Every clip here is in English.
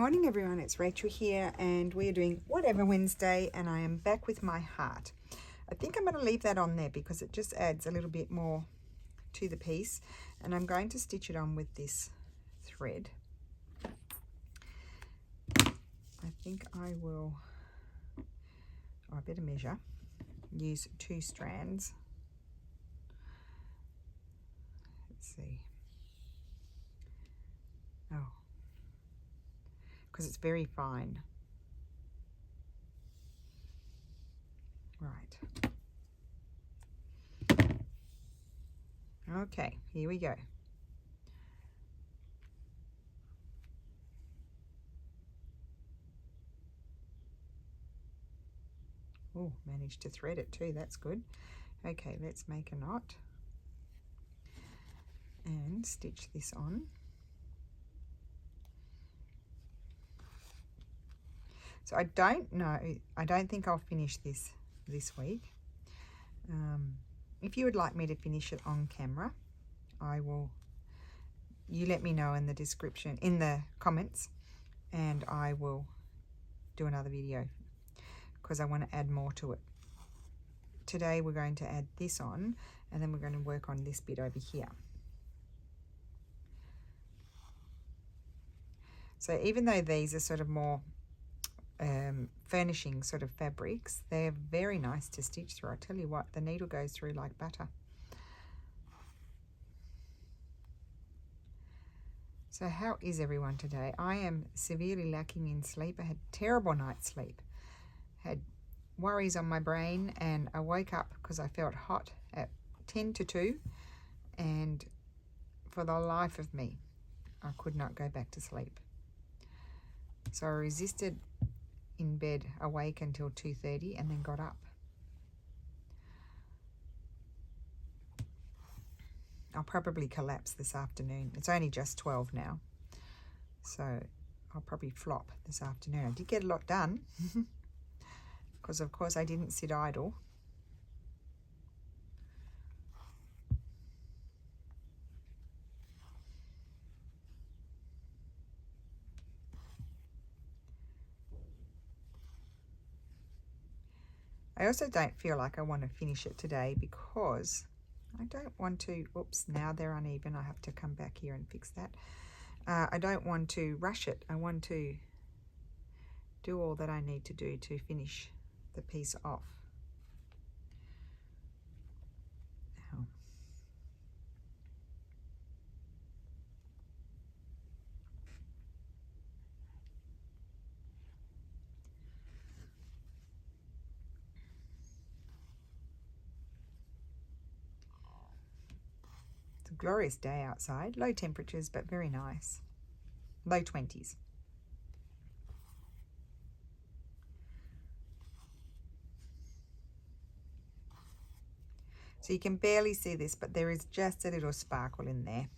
Morning everyone, it's Rachel here and we are doing Whatever Wednesday and I am back with my heart. I think I'm going to leave that on there because it just adds a little bit more to the piece, and I'm going to stitch it on with this thread. I think I will, I better measure, use 2 strands. Let's see. Oh, because it's very fine. Right. Okay, here we go. Oh, managed to thread it too, that's good. Okay, let's make a knot and stitch this on. So I don't know, I don't think I'll finish this week. If you would like me to finish it on camera, I will, you let me know in the description, in the comments, and I will do another video because I want to add more to it. Today we're going to add this on and then we're going to work on this bit over here. So even though these are sort of more furnishing sort of fabrics, they're very nice to stitch through. I tell you what, the needle goes through like butter. So how is everyone today? I am severely lacking in sleep. I had a terrible night's sleep, had worries on my brain, and I woke up because I felt hot at 10 to 2, and for the life of me I could not go back to sleep. So I resisted in bed awake until 2:30 and then got up. I'll probably collapse this afternoon. It's only just 12 now, so I'll probably flop this afternoon. I did get a lot done because of course I didn't sit idle. I also don't feel like I want to finish it today because I don't want to, oops, now they're uneven. I have to come back here and fix that. I don't want to rush it. I want to do all that I need to do to finish the piece off. Now, it's a glorious day outside. Low temperatures, but very nice. Low 20s. So you can barely see this, but there is just a little sparkle in there.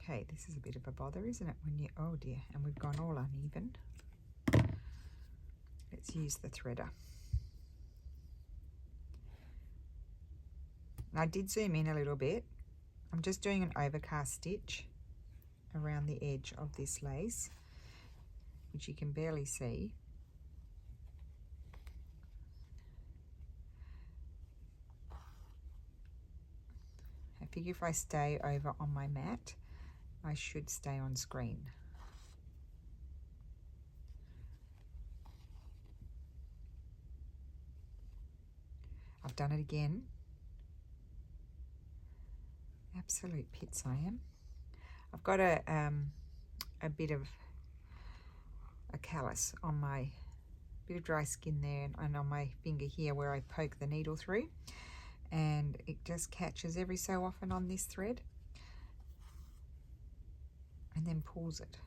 Okay, this is a bit of a bother, isn't it? When you, oh dear, and we've gone all uneven. Let's use the threader. I did zoom in a little bit. I'm just doing an overcast stitch around the edge of this lace, which you can barely see. I figure if I stay over on my mat, I should stay on screen. I've done it again. Absolute pits I am. I've got a bit of a callus on my, bit of dry skin there, and on my finger here where I poke the needle through, and it just catches every so often on this thread and then pulls it.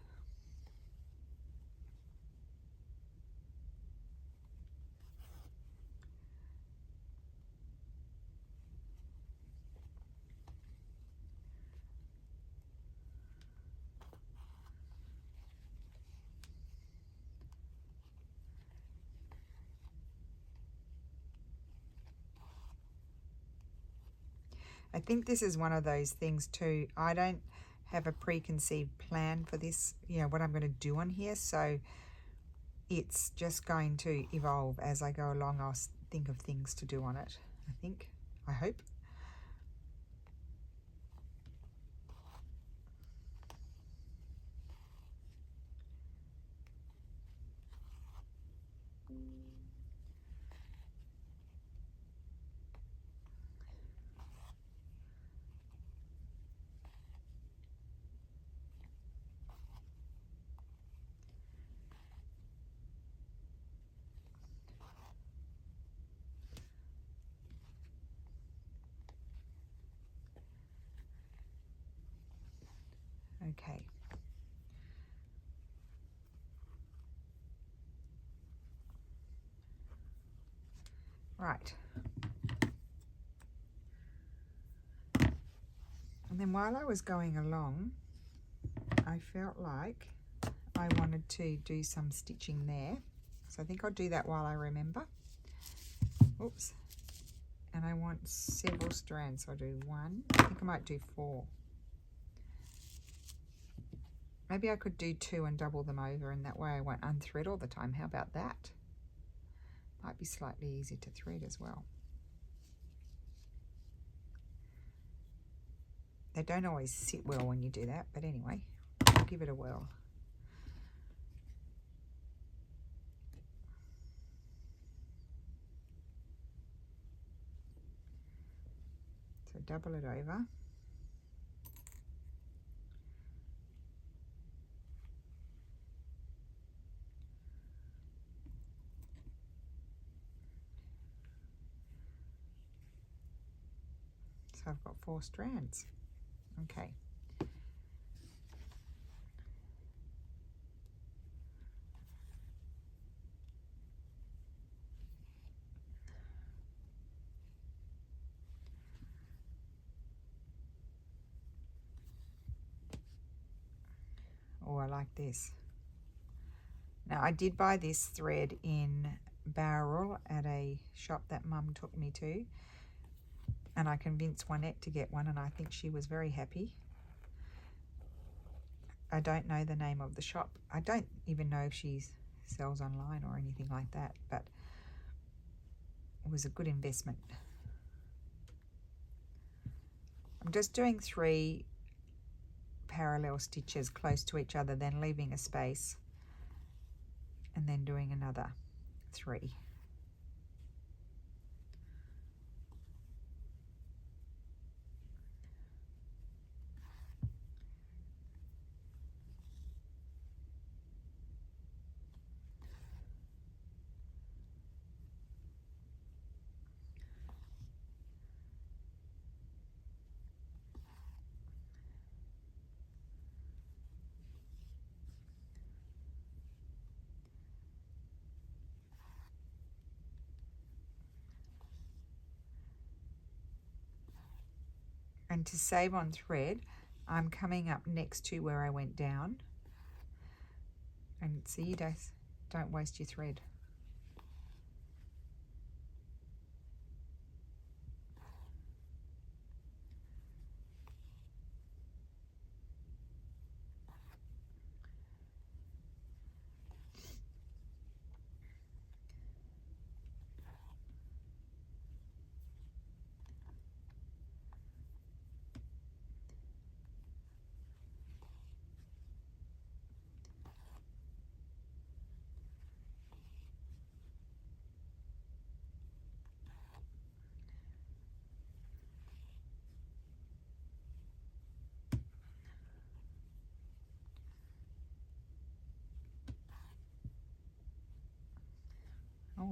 I think this is one of those things too. I don't have a preconceived plan for this, you know, what I'm going to do on here. So it's just going to evolve as I go along. I'll think of things to do on it, I think. I hope. Okay. Right. And then while I was going along, I felt like I wanted to do some stitching there. So I think I'll do that while I remember. Oops. And I want several strands. So I'll do 1. I think I might do 4. Maybe I could do 2 and double them over, and that way I won't unthread all the time. How about that? Might be slightly easier to thread as well. They don't always sit well when you do that, but anyway, I'll give it a whirl. So double it over. So I've got 4 strands. Okay. Oh, I like this. Now, I did buy this thread in Bowral at a shop that Mum took me to, and I convinced Juanette to get one, and I think she was very happy. I don't know the name of the shop. I don't even know if she sells online or anything like that, but it was a good investment. I'm just doing 3 parallel stitches close to each other, then leaving a space, and then doing another 3. And to save on thread, I'm coming up next to where I went down. And see, you don't waste your thread.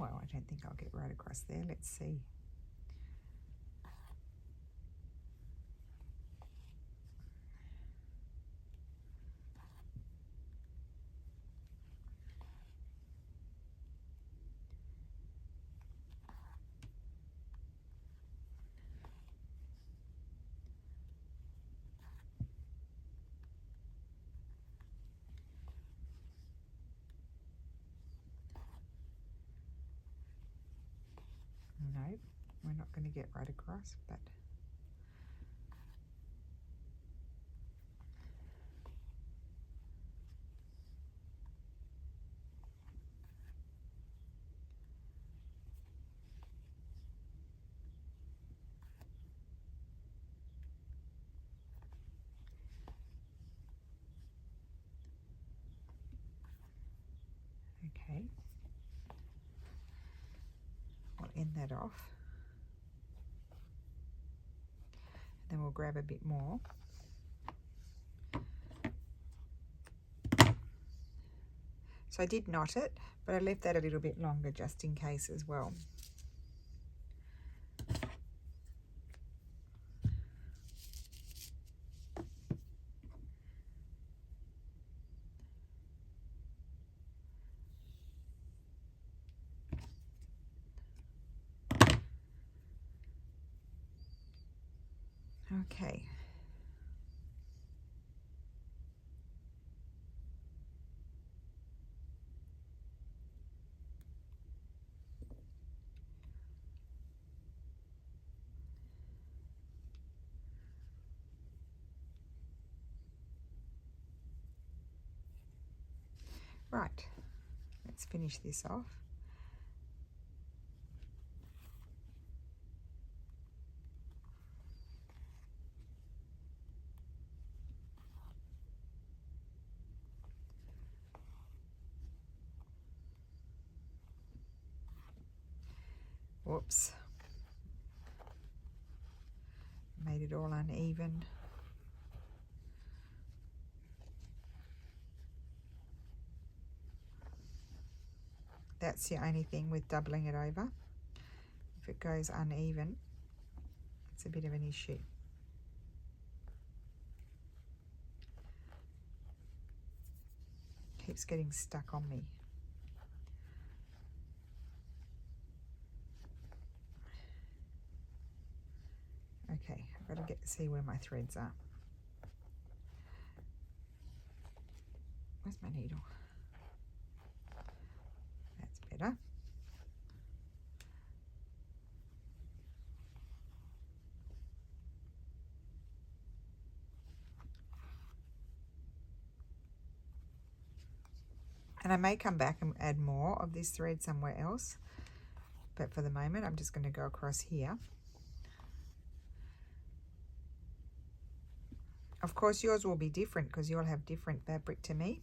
well, I don't think I'll get right across there. Let's see. No, we're not going to get right across, but okay. We'll end that off. Then we'll grab a bit more. So I did knot it, but I left that a little bit longer just in case as well. Okay. Right, let's finish this off. Whoops. Made it all uneven. That's the only thing with doubling it over. If it goes uneven, it's a bit of an issue. Keeps getting stuck on me. Okay, I've got to see where my threads are. Where's my needle? That's better. And I may come back and add more of this thread somewhere else, but for the moment I'm just going to go across here. Of course yours will be different because you'll have different fabric to me.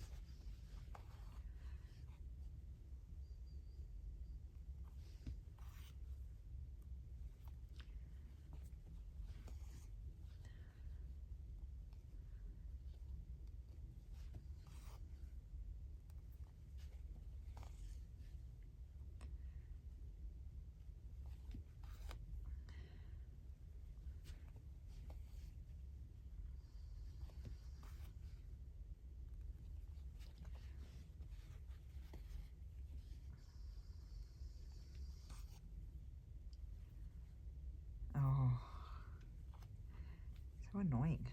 Oh, so annoying.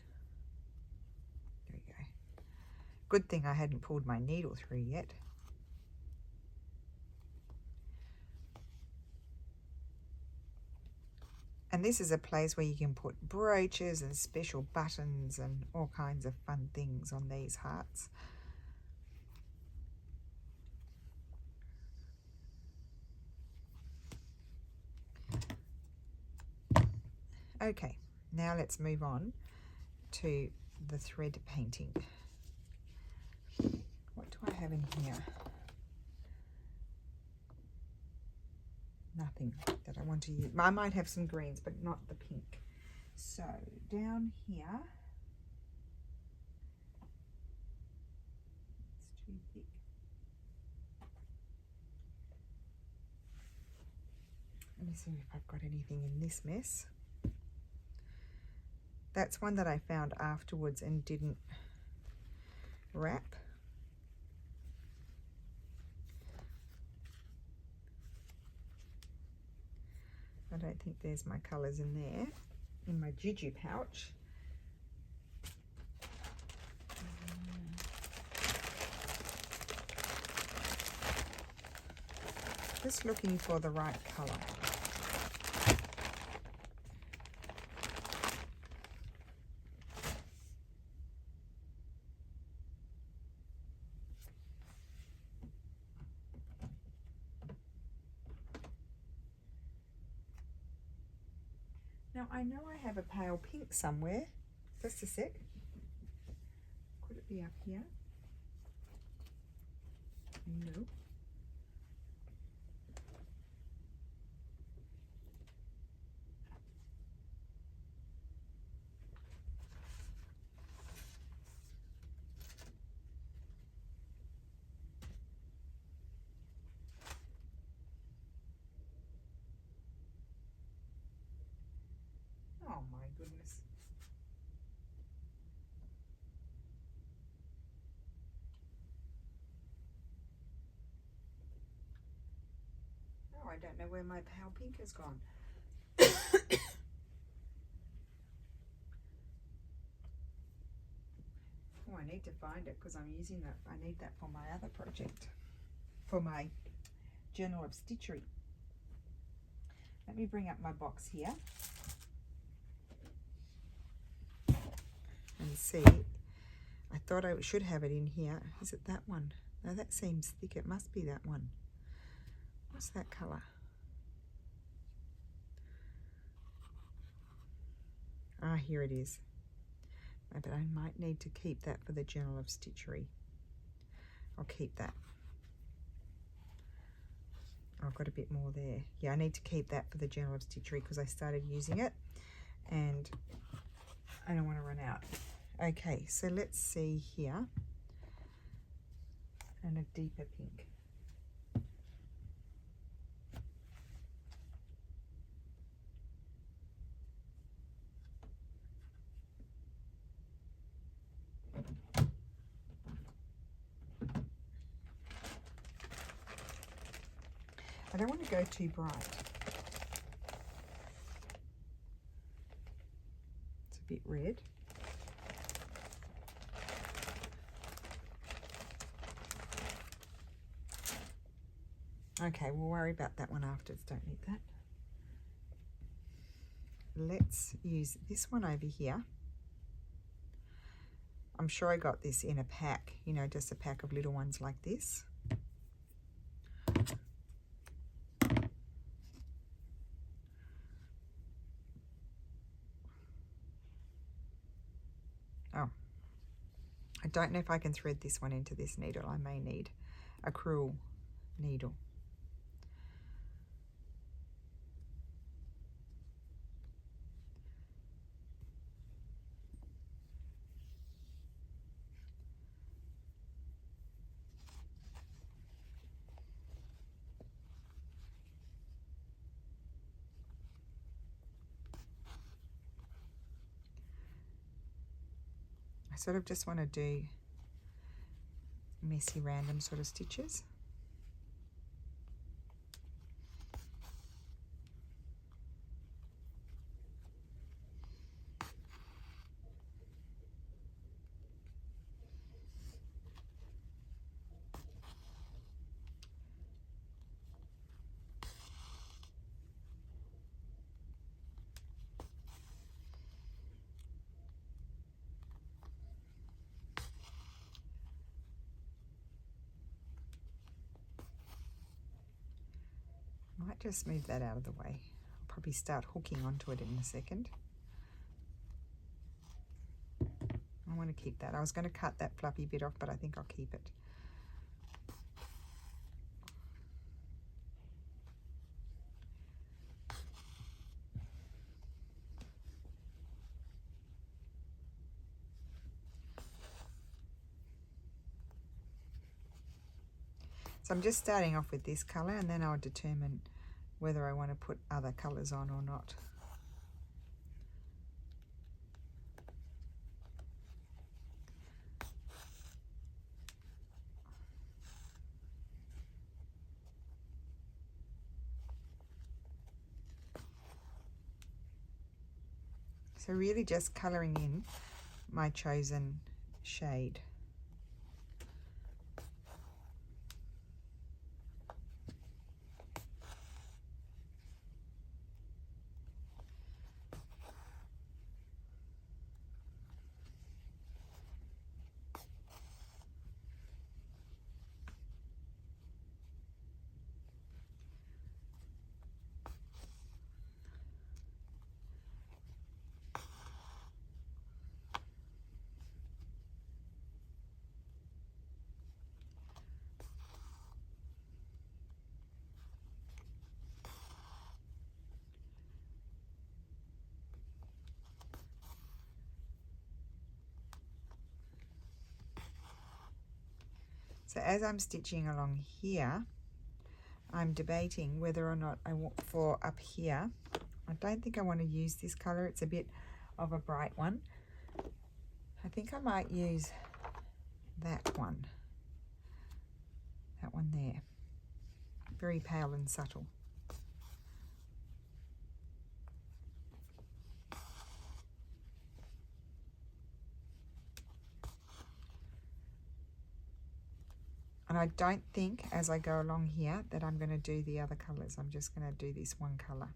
There we go. Good thing I hadn't pulled my needle through yet. And this is a place where you can put brooches and special buttons and all kinds of fun things on these hearts. Okay, now let's move on to the thread painting. What do I have in here? Nothing that I want to use. I might have some greens, but not the pink. So down here, it's too thick. me see if I've got anything in this mess. That's one that I found afterwards and didn't wrap. I don't think there's my colours in there, in my juju pouch. Just looking for the right colour. Now I know I have a pale pink somewhere. Just a sec. Could it be up here? No. Oh my goodness. Oh, I don't know where my pale pink has gone. Oh, I need to find it because I'm using that. I need that for my other project, for my Journal of Stitchery. Let me bring up my box here and see. I thought I should have it in here. Is it that one? No, that seems thick. It must be that one. What's that colour? Ah, here it is. But I might need to keep that for the Journal of Stitchery. I'll keep that. I've got a bit more there. Yeah, I need to keep that for the Journal of Stitchery because I started using it and I don't want to run out. Okay, so let's see here. And a deeper pink. I don't want to go too bright. It's a bit red. Okay, we'll worry about that one afterwards. Don't need that. Let's use this one over here. I'm sure I got this in a pack, you know, just a pack of little ones like this. Oh, I don't know if I can thread this one into this needle. I may need a crewel needle. I sort of just want to do messy random sort of stitches. Might just move that out of the way. I'll probably start hooking onto it in a second. I want to keep that. I was going to cut that fluffy bit off, but I think I'll keep it. So I'm just starting off with this colour and then I'll determine whether I want to put other colours on or not. So really just colouring in my chosen shade. So as I'm stitching along here, I'm debating whether or not I want for up here. I don't think I want to use this colour. It's a bit of a bright one. I think I might use that one. That one there. Very pale and subtle. And I don't think, as I go along here, that I'm going to do the other colours. I'm just going to do this one colour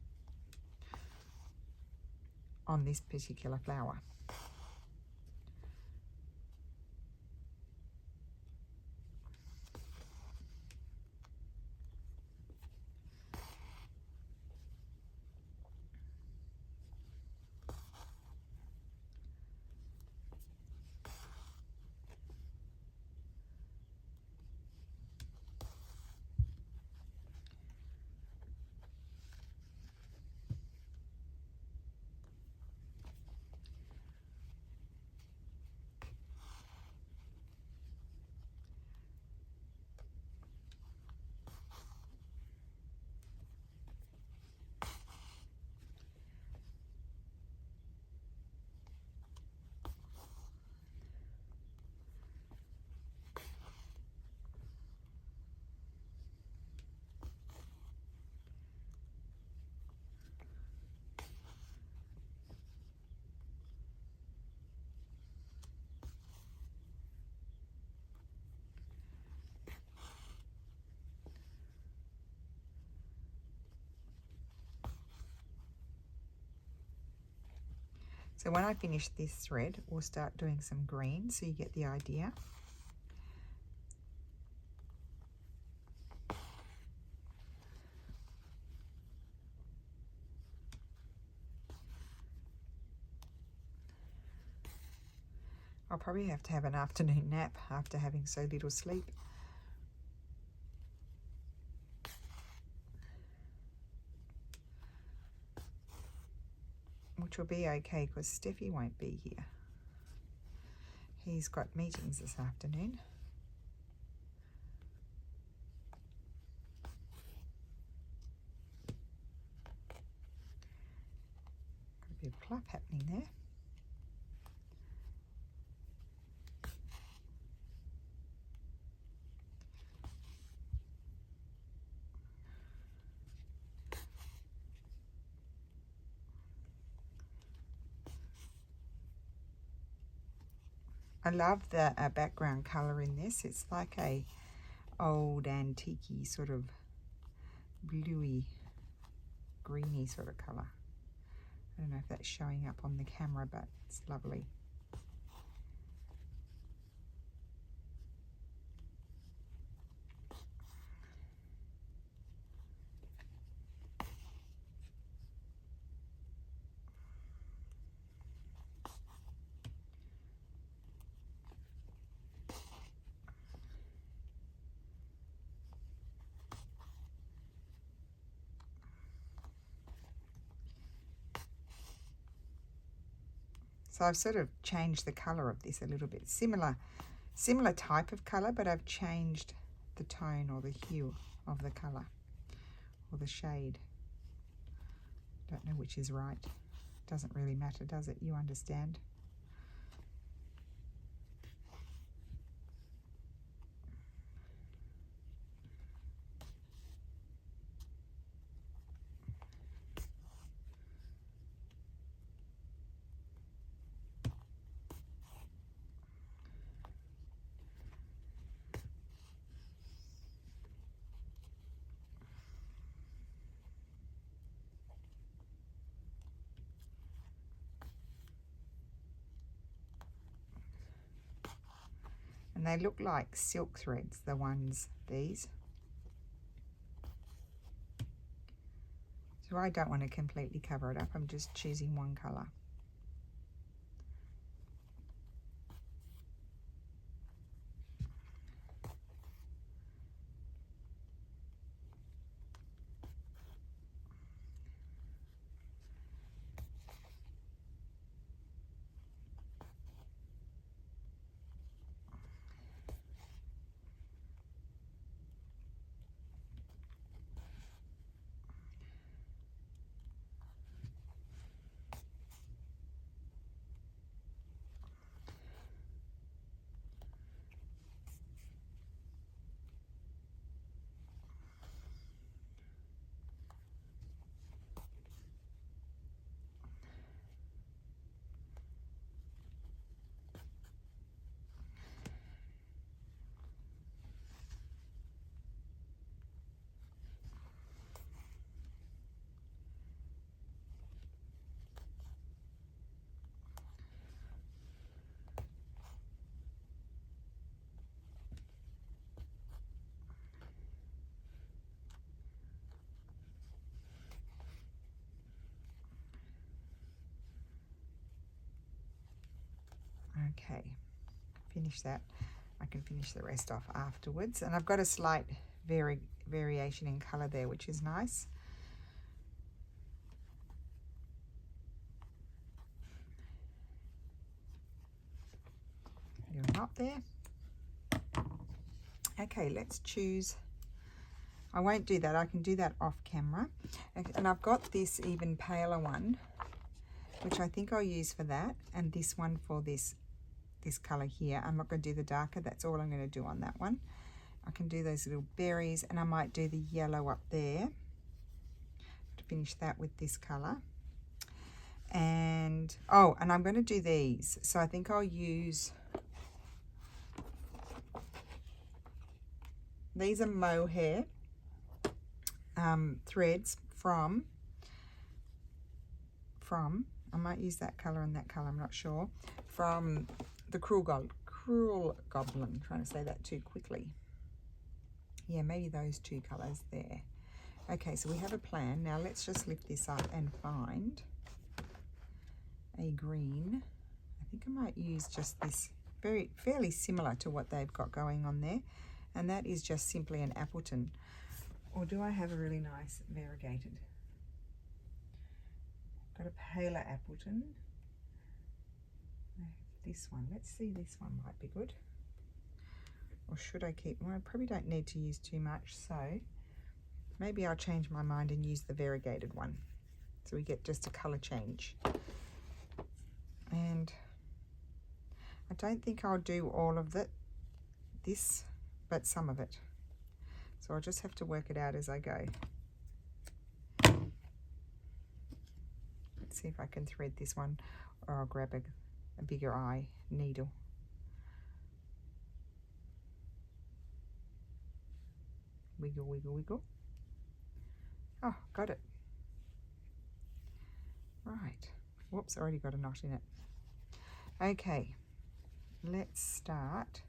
on this particular flower. So when I finish this thread, we'll start doing some green, so you get the idea. I'll probably have to have an afternoon nap after having so little sleep. Which will be okay because Steffi won't be here. He's got meetings this afternoon. Got a bit of clap happening there. I love the background colour in this. It's like a old antique-y sort of bluey, greeny sort of colour. I don't know if that's showing up on the camera, but it's lovely. So I've sort of changed the colour of this a little bit. Similar type of colour, but I've changed the tone or the hue of the colour or the shade. Don't know which is right. Doesn't really matter, does it? You understand. And they look like silk threads, the ones, these. So I don't want to completely cover it up. I'm just choosing one colour. Okay, finish that. I can finish the rest off afterwards. And I've got a slight variation in colour there, which is nice. Do a knot there. Okay, let's choose. I won't do that. I can do that off camera. And I've got this even paler one, which I think I'll use for that, and this one for this colour here. I'm not going to do the darker. That's all I'm going to do on that one. I can do those little berries, and I might do the yellow up there to finish that with this colour. And oh, and I'm going to do these. So I think I'll use, these are mohair threads from, I might use that colour and that colour, I'm not sure, from the Cruel Goblin. I'm trying to say that too quickly. Yeah, maybe those two colours there. Okay, so we have a plan. Now let's just lift this up and find a green. I think I might use just this, fairly similar to what they've got going on there, and that is just simply an Appleton. Or do I have a really nice variegated? Got a paler Appleton. This one, let's see, this one might be good. Or should I keep, well, I probably don't need to use too much, so maybe I'll change my mind and use the variegated one. So we get just a colour change. And I don't think I'll do all of this, but some of it. So I'll just have to work it out as I go. Let's see if I can thread this one, or I'll grab a bigger eye needle. Wiggle, wiggle, wiggle. Oh, got it. Right. Whoops, already got a knot in it. Okay, let's start.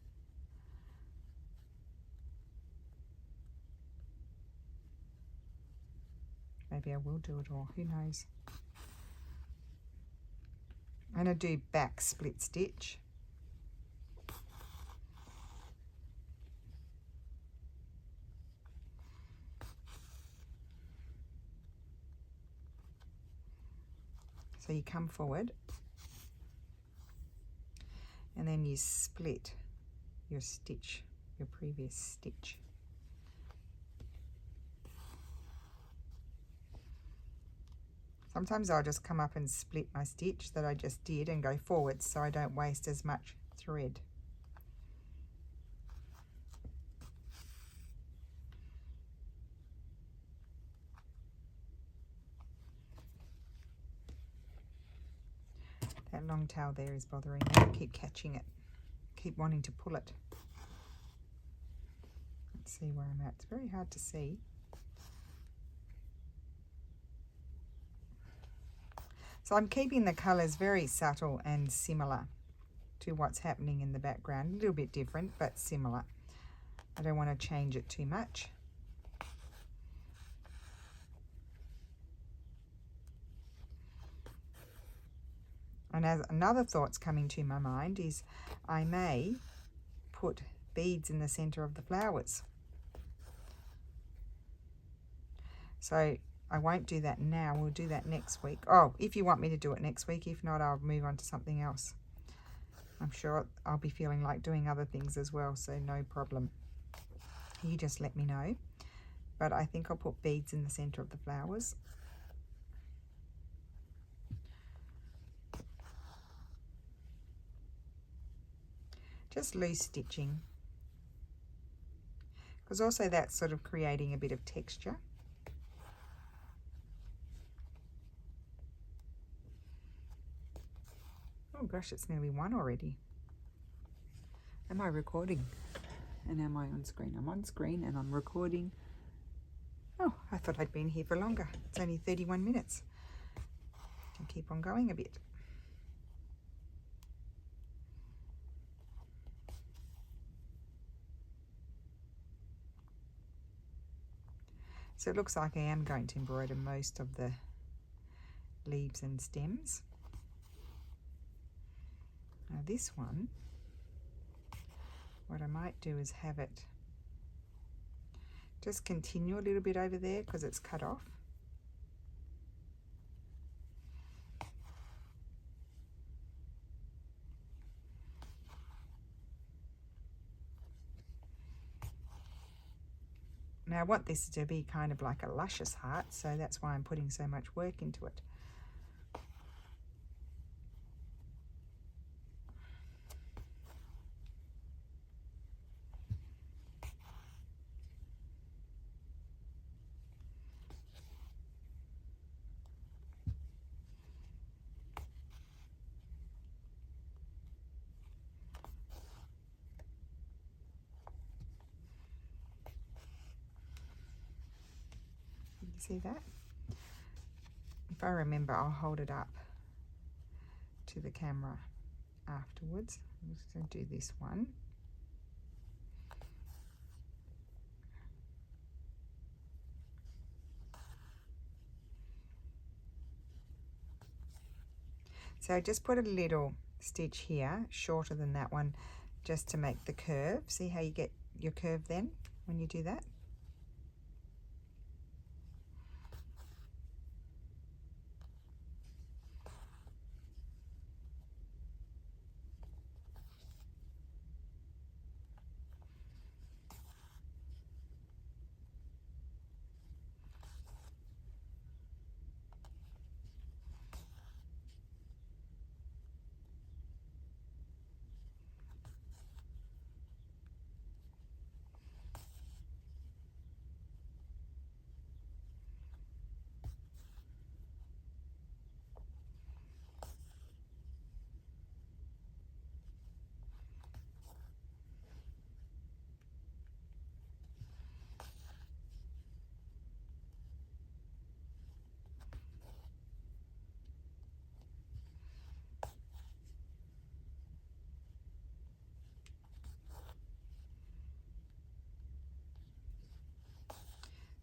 Maybe I will do it all, who knows. I'm going to do back split stitch. So you come forward and then you split your stitch, your previous stitch. Sometimes I'll just come up and split my stitch that I just did and go forwards so I don't waste as much thread. That long tail there is bothering me. I keep catching it, keep wanting to pull it. Let's see where I'm at. It's very hard to see. So I'm keeping the colours very subtle and similar to what's happening in the background. A little bit different, but similar. I don't want to change it too much. And as another thought's coming to my mind is I may put beads in the centre of the flowers. So I won't do that now, we'll do that next week. Oh, if you want me to do it next week, if not, I'll move on to something else. I'm sure I'll be feeling like doing other things as well, so no problem. You just let me know. But I think I'll put beads in the centre of the flowers. Just loose stitching. Because also that's sort of creating a bit of texture. Oh gosh, it's nearly 1 already. Am I recording? And am I on screen? I'm on screen and I'm recording. Oh, I thought I'd been here for longer. It's only 31 minutes. Can keep on going a bit. So it looks like I am going to embroider most of the leaves and stems. Now this one, what I might do is have it just continue a little bit over there because it's cut off. Now I want this to be kind of like a luscious heart, so that's why I'm putting so much work into it. See that? If I remember, I'll hold it up to the camera afterwards. I'm just going to do this one. So I just put a little stitch here, shorter than that one, just to make the curve. See how you get your curve then when you do that?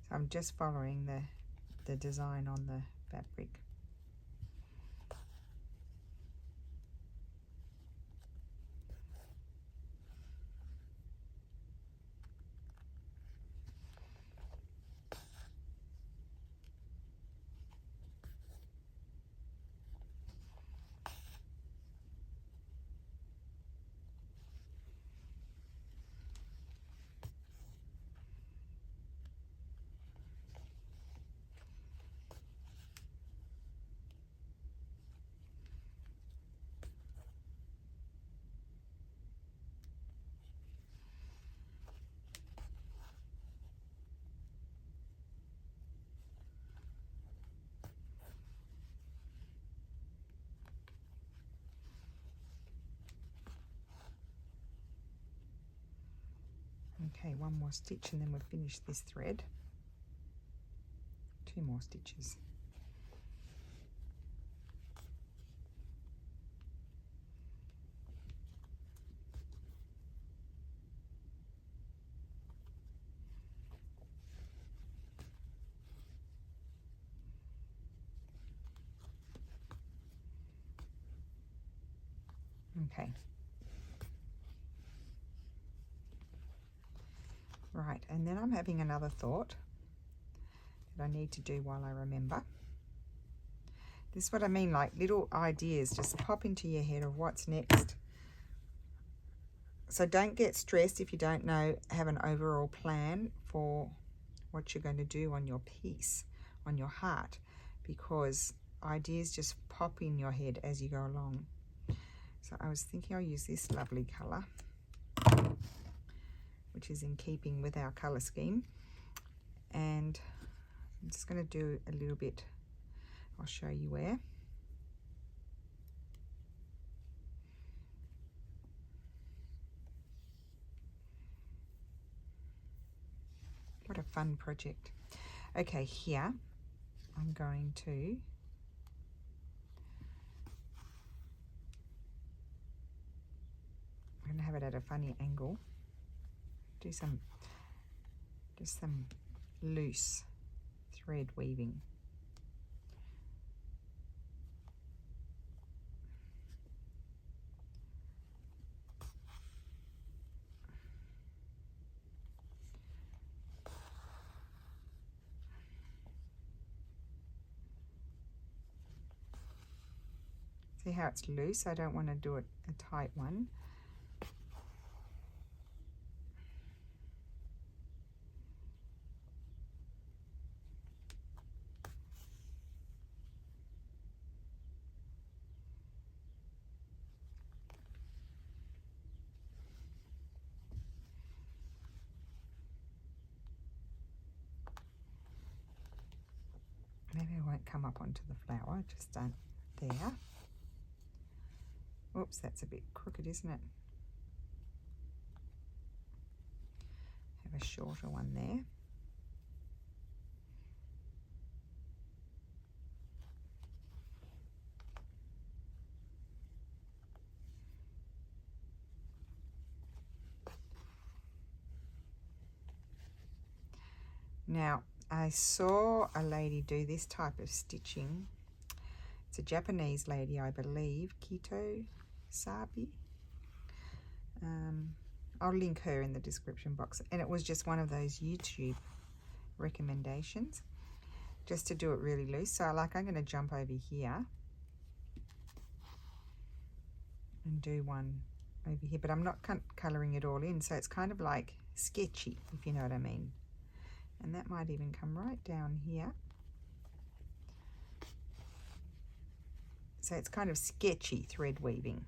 So I'm just following the design on the fabric. Okay, one more stitch and then we'll finish this thread. 2 more stitches. Okay. Right, and then I'm having another thought that I need to do while I remember. This is what I mean, like little ideas just pop into your head of what's next. So don't get stressed if you don't have an overall plan for what you're going to do on your piece, on your heart, because ideas just pop in your head as you go along. So I was thinking I'll use this lovely colour, which is in keeping with our colour scheme. And I'm just going to do a little bit, I'll show you where. What a fun project. Okay, here I'm going to have it at a funny angle. Do just some loose thread weaving. See how it's loose? I don't want to do a tight one. Maybe it won't come up onto the flower, just there. Oops, that's a bit crooked, isn't it? Have a shorter one there. Now, I saw a lady do this type of stitching. It's a Japanese lady, I believe, Kito Sabi. I'll link her in the description box. And it was just one of those YouTube recommendations, just to do it really loose. So I'm going to jump over here and do one over here, but I'm not colouring it all in, so it's kind of like sketchy, if you know what I mean. And that might even come right down here. So it's kind of sketchy thread weaving.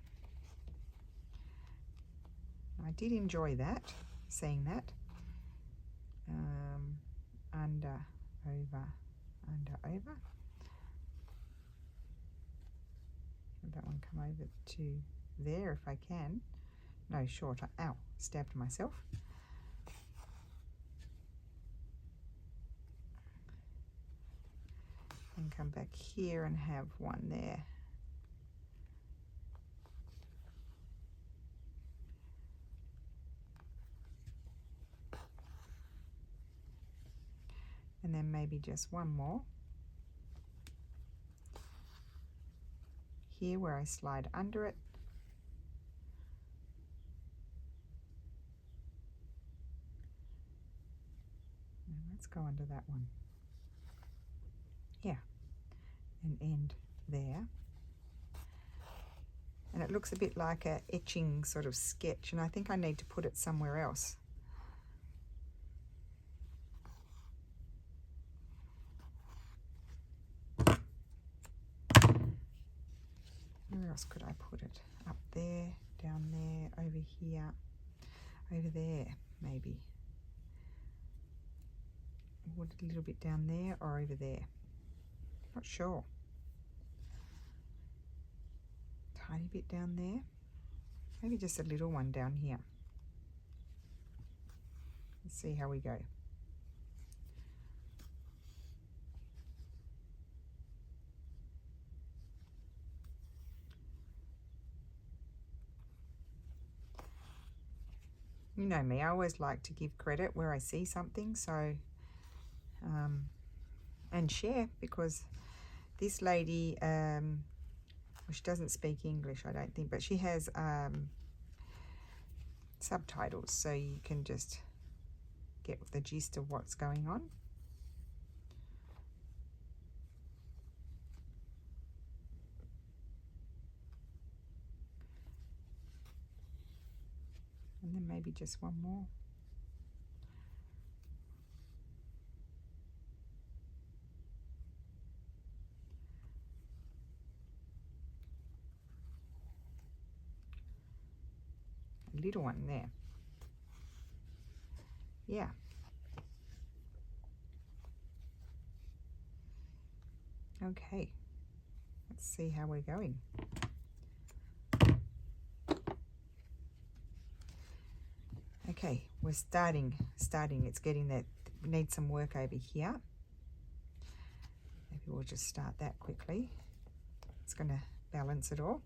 I did enjoy that, seeing that. Under, over, under, over. Have that one come over to there if I can. No, shorter. Ow, stabbed myself. And come back here and have one there. And then maybe just one more here where I slide under it. And let's go under that one. Yeah, and end there. And it looks a bit like a etching sort of sketch, and I think I need to put it somewhere else. Where else could I put it? Up there, down there, over here, over there, maybe. Or a little bit down there or over there. Not sure. Tiny bit down there. Maybe just a little one down here. Let's see how we go. You know me, I always like to give credit where I see something, so and share, because this lady, well, she doesn't speak English, I don't think, but she has subtitles, so you can just get the gist of what's going on. And then maybe just one more. A little one there. Yeah. Okay. Let's see how we're going. Okay, we're starting. It's getting that. We need some work over here. Maybe we'll just start that quickly. It's going to balance it all.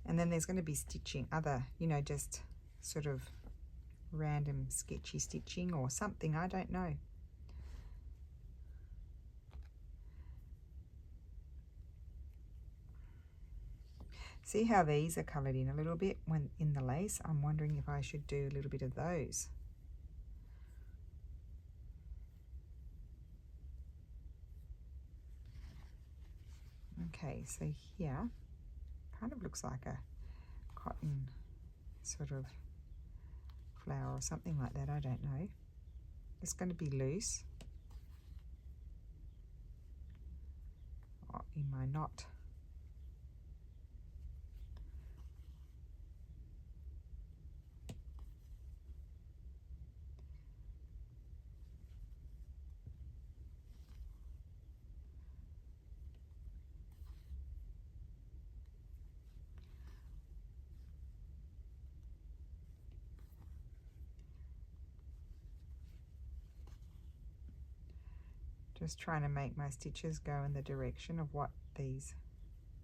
And then there's going to be stitching, other, you know, just sort of random sketchy stitching or something, I don't know. See how these are coloured in a little bit when in the lace? I'm wondering if I should do a little bit of those. Okay, so here kind of looks like a cotton sort of flower or something like that, I don't know. It's going to be loose. Oh, in my knot. Just trying to make my stitches go in the direction of what these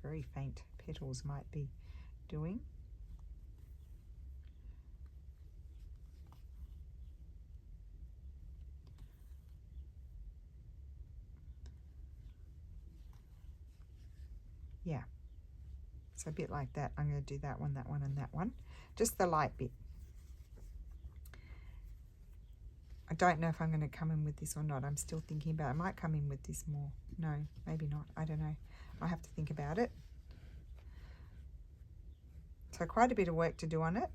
very faint petals might be doing. Yeah, so a bit like that. I'm going to do that one, and that one. Just the light bit. I don't know if I'm going to come in with this or not. I'm still thinking about it. I might come in with this more. No, maybe not. I don't know. I'll have to think about it. So quite a bit of work to do on it.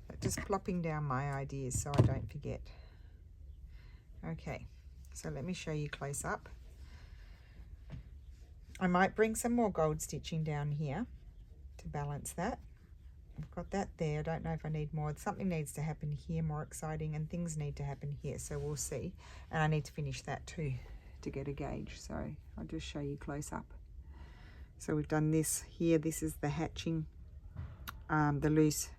But just plopping down my ideas so I don't forget. Okay, so let me show you close up. I might bring some more gold stitching down here to balance that. I've got that there. I don't know if I need more. Something needs to happen here, more exciting, and things need to happen here, so we'll see. And I need to finish that too to get a gauge, so I'll just show you close up. So we've done this here. This is the hatching, the loose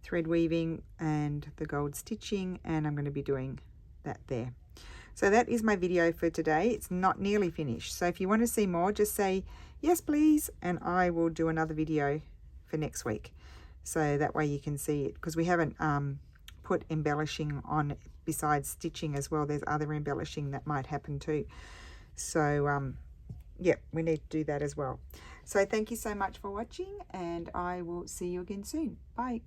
thread weaving and the gold stitching, and I'm going to be doing that there. So that is my video for today. It's not nearly finished, so if you want to see more, just say yes please, and I will do another video for next week, so that way you can see it, because we haven't put embellishing on besides stitching as well. There's other embellishing that might happen too, so yeah, we need to do that as well. So thank you so much for watching, and I will see you again soon. Bye.